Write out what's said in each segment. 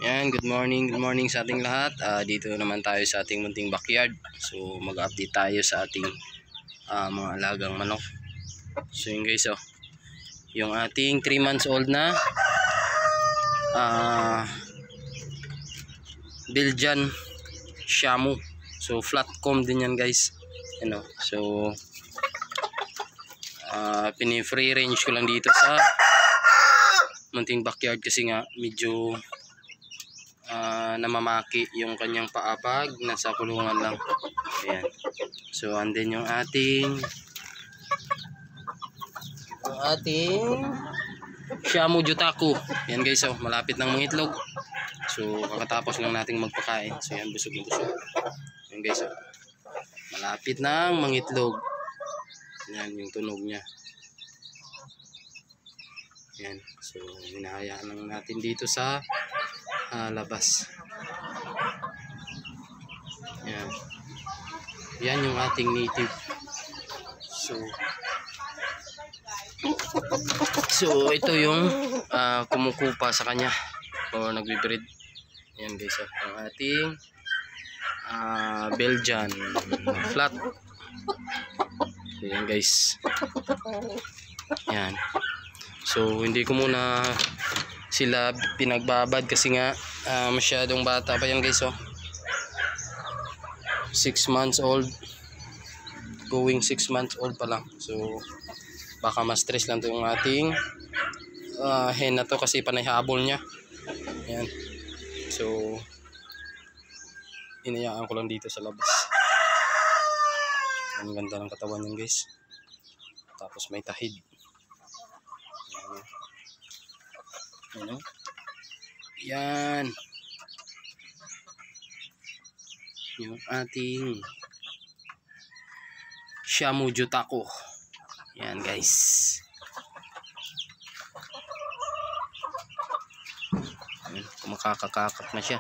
Yan, good morning sa ating lahat. Dito naman tayo sa ating munting backyard. So mag-update tayo sa ating mga alagang manok. So yun guys, yung ating 3 months old na Belgian Shamu. So flat comb din yan guys. So pini-free range ko lang dito sa munting backyard kasi nga medyo namamaki yung kanyang paapag, nasa kulungan lang. Ayan. So and then yung ating Shamu Jutaku. Yan guys, malapit ng mangitlog. So kakatapos lang nating magpakain. So yan, busog na busog. Yan guys, malapit ng mangitlog. Yan yung tunog niya. Yan. So hinahayaan lang natin dito sa labas. Yan. Yan yung ating native. So ito yung kumukupa sa kanya o nagbe-breed. Yan guys, ang ating Belgian flat. Yan guys. Yan. So hindi ko muna sila pinagbabad kasi nga masyadong bata pa yan guys. 6 months old, going 6 months old pa lang. So baka ma-stress lang to yung ating hen na to kasi panay habol niya. Yan. So inayaan ko lang dito sa labas. Ang ganda ng katawan niyan guys. Tapos may tahid. Yan. Yung ating Shamu Jutaku. Yan guys. Yan, kumakakakak na siya.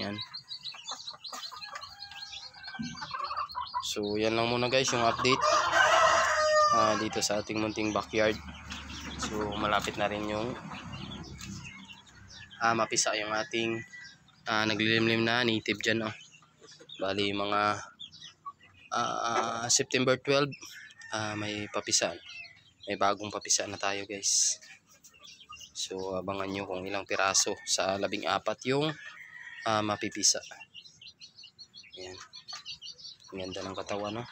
Yan. So yan lang muna guys yung update dito sa ating munting backyard. So malapit na rin yung mapisa yung ating naglilimlim na native dyan. Bali mga September 12 may papisa, may bagong papisa na tayo guys. So abangan nyo kung ilang piraso sa 14 yung mapipisa. Ayan. Ang ganda ng katawan,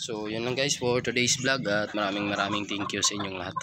So yun lang guys for today's vlog at maraming thank you sa inyong lahat.